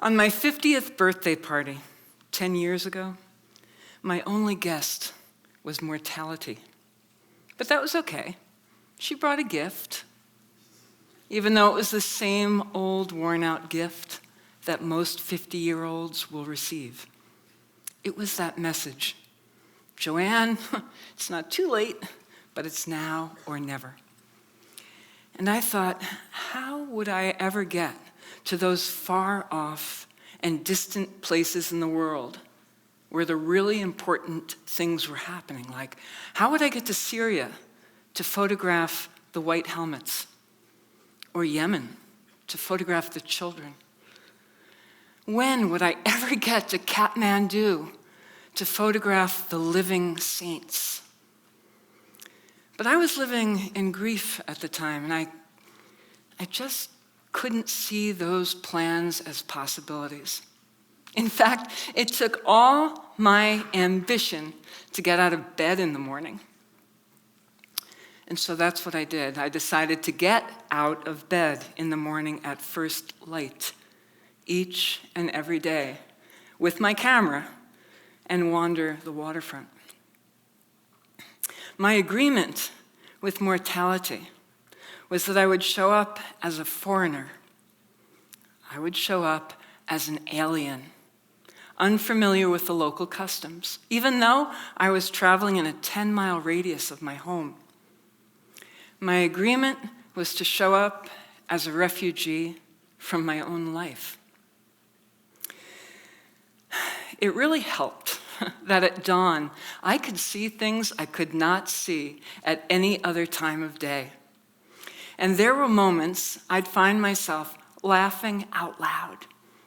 On my 50th birthday party, 10 years ago, my only guest was mortality. But that was okay. She brought a gift, even though it was the same old worn-out gift that most 50-year-olds will receive. It was that message: Joanne, it's not too late, but it's now or never. And I thought, how would I ever get to those far off and distant places in the world where the really important things were happening? Like, how would I get to Syria to photograph the white helmets? Or Yemen to photograph the children? When would I ever get to Kathmandu to photograph the living saints? But I was living in grief at the time, and I just couldn't see those plans as possibilities. In fact, it took all my ambition to get out of bed in the morning. And so that's what I did. I decided to get out of bed in the morning at first light, each and every day, with my camera, and wander the waterfront. My agreement with mortality was that I would show up as a foreigner. I would show up as an alien, unfamiliar with the local customs, even though I was traveling in a 10-mile radius of my home. My agreement was to show up as a refugee from my own life. It really helped that at dawn, I could see things I could not see at any other time of day. And there were moments I'd find myself laughing out loud,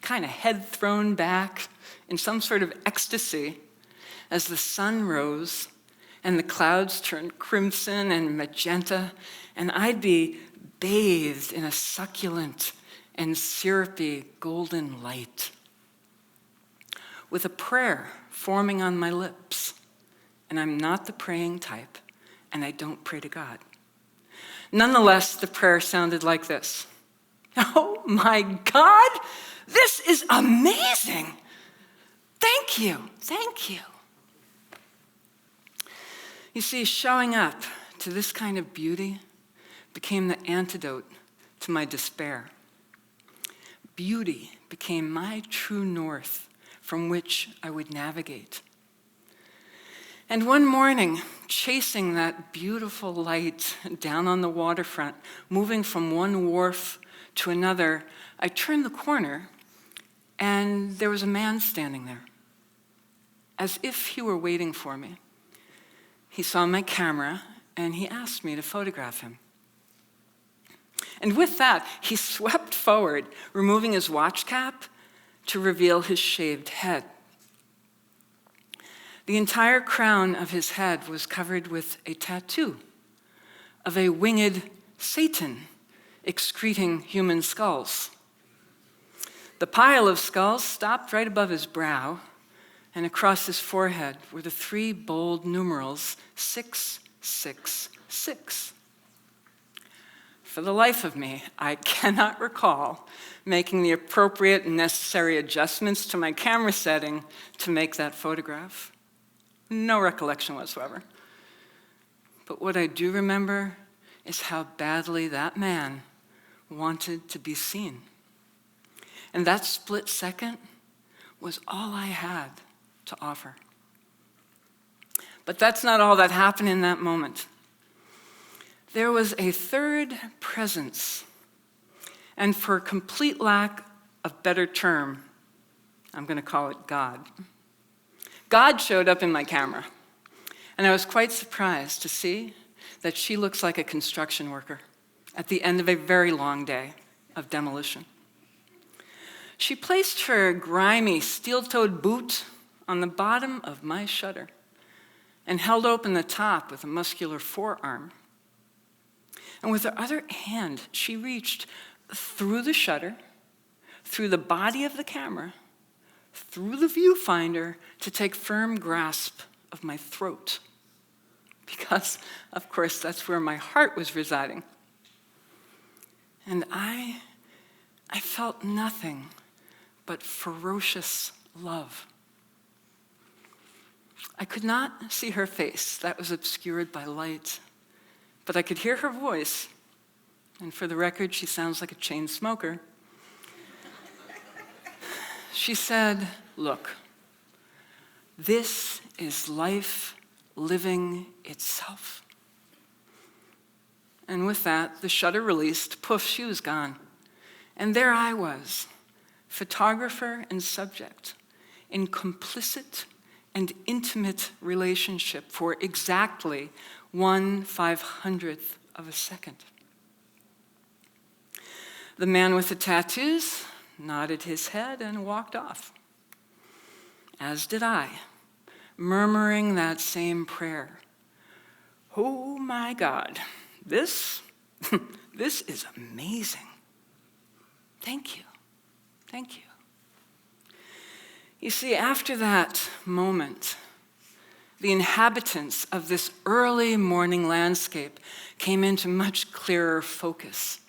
kind of head thrown back in some sort of ecstasy as the sun rose and the clouds turned crimson and magenta, and I'd be bathed in a succulent and syrupy golden light, with a prayer forming on my lips. And I'm not the praying type, and I don't pray to God. Nonetheless, the prayer sounded like this: "Oh my God, this is amazing! Thank you, thank you." You see, showing up to this kind of beauty became the antidote to my despair. Beauty became my true north from which I would navigate. And one morning, chasing that beautiful light down on the waterfront, moving from one wharf to another, I turned the corner, and there was a man standing there, as if he were waiting for me. He saw my camera, and he asked me to photograph him. And with that, he swept forward, removing his watch cap to reveal his shaved head. The entire crown of his head was covered with a tattoo of a winged Satan excreting human skulls. The pile of skulls stopped right above his brow, and across his forehead were the 3 bold numerals 666. For the life of me, I cannot recall making the appropriate and necessary adjustments to my camera setting to make that photograph. No recollection whatsoever. But what I do remember is how badly that man wanted to be seen. And that split second was all I had to offer. But that's not all that happened in that moment. There was a third presence, and for complete lack of better term, I'm going to call it God. God showed up in my camera, and I was quite surprised to see that she looks like a construction worker at the end of a very long day of demolition. She placed her grimy steel-toed boot on the bottom of my shutter and held open the top with a muscular forearm. And with her other hand, she reached through the shutter, through the body of the camera, through the viewfinder to take firm grasp of my throat. Because, of course, that's where my heart was residing. And I felt nothing but ferocious love. I could not see her face. That was obscured by light. But I could hear her voice. And for the record, she sounds like a chain smoker. She said, "Look, this is life living itself." And with that, the shutter released, poof, she was gone. And there I was, photographer and subject, in complicit and intimate relationship for exactly 1/500th of a second. The man with the tattoos nodded his head and walked off, as did I, murmuring that same prayer. Oh my God, this is amazing. Thank you. Thank you. You see, after that moment, the inhabitants of this early morning landscape came into much clearer focus,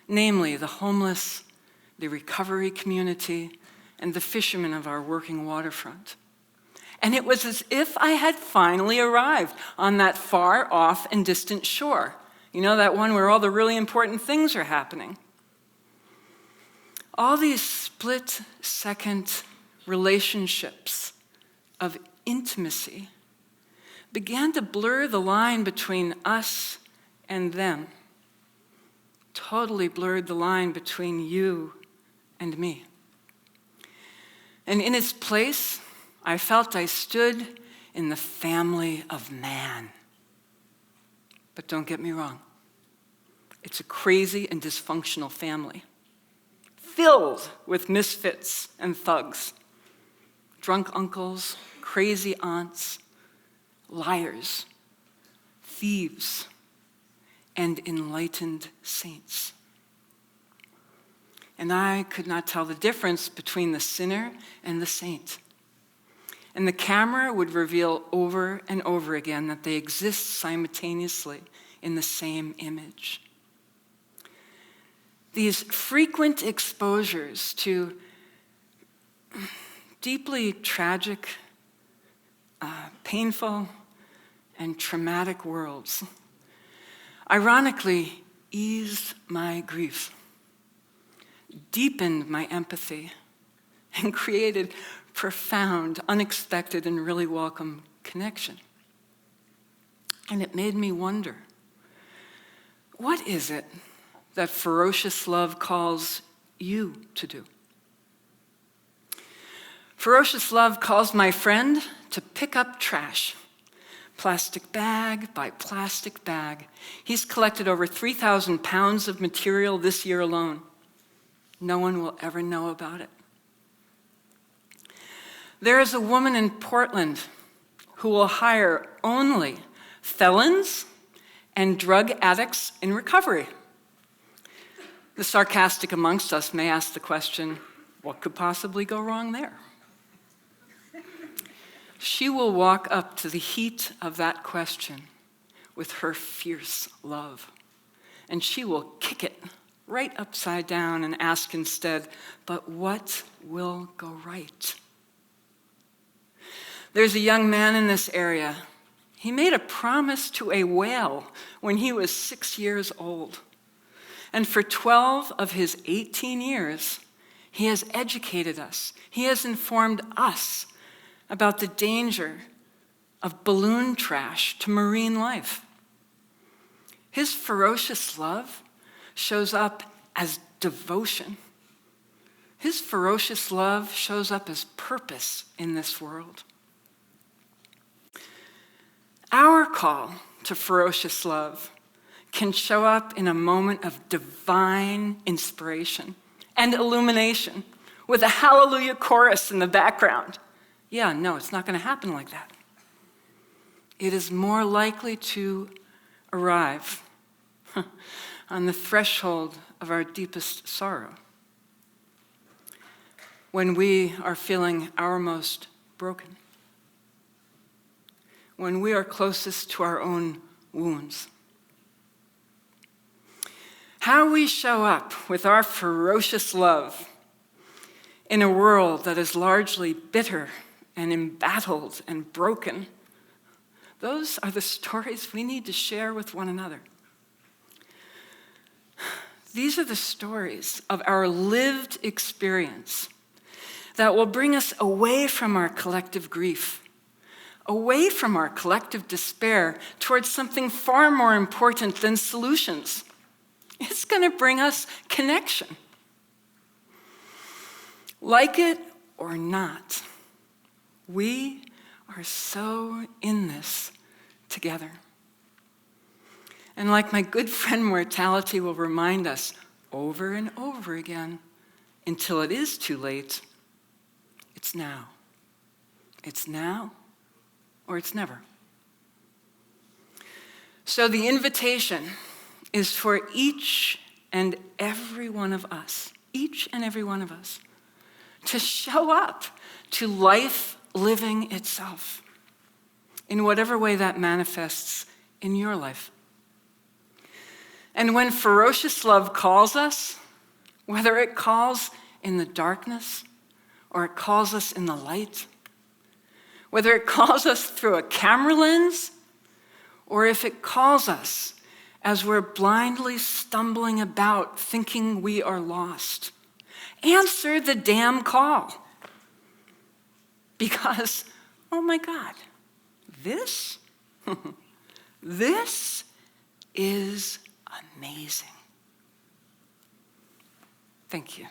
namely the homeless, the recovery community, and the fishermen of our working waterfront. And it was as if I had finally arrived on that far off and distant shore. You know, that one where all the really important things are happening. All these split-second relationships of intimacy began to blur the line between us and them. Totally blurred the line between you and me. And in its place, I felt I stood in the family of man. But don't get me wrong. It's a crazy and dysfunctional family, filled with misfits and thugs, drunk uncles, crazy aunts, liars, thieves, and enlightened saints. And I could not tell the difference between the sinner and the saint. And the camera would reveal over and over again that they exist simultaneously in the same image. These frequent exposures to deeply tragic, painful, and traumatic worlds ironically eased my grief, deepened my empathy, and created profound, unexpected, and really welcome connection. And it made me wonder, what is it that ferocious love calls you to do? Ferocious love calls my friend to pick up trash, plastic bag by plastic bag. He's collected over 3,000 pounds of material this year alone. No one will ever know about it. There is a woman in Portland who will hire only felons and drug addicts in recovery. The sarcastic amongst us may ask the question, what could possibly go wrong there? She will walk up to the heat of that question with her fierce love, and she will kick it right upside down and ask instead, but what will go right? There's a young man in this area. He made a promise to a whale when he was 6 years old. And for 12 of his 18 years, he has educated us. He has informed us about the danger of balloon trash to marine life. His ferocious love shows up as devotion. His ferocious love shows up as purpose in this world. Our call to ferocious love can show up in a moment of divine inspiration and illumination with a hallelujah chorus in the background. Yeah, no, it's not going to happen like that. It is more likely to arrive on the threshold of our deepest sorrow, when we are feeling our most broken, when we are closest to our own wounds. How we show up with our ferocious love in a world that is largely bitter and embattled and broken, those are the stories we need to share with one another. These are the stories of our lived experience that will bring us away from our collective grief, away from our collective despair, towards something far more important than solutions. It's going to bring us connection. Like it or not, we are so in this together. And like my good friend mortality will remind us over and over again, until it is too late, it's now. It's now or it's never. So the invitation is for each and every one of us, to show up to life living itself in whatever way that manifests in your life. And when ferocious love calls us, whether it calls in the darkness or it calls us in the light, whether it calls us through a camera lens or if it calls us as we're blindly stumbling about thinking we are lost, answer the damn call. Because, oh my God, this is amazing. Thank you.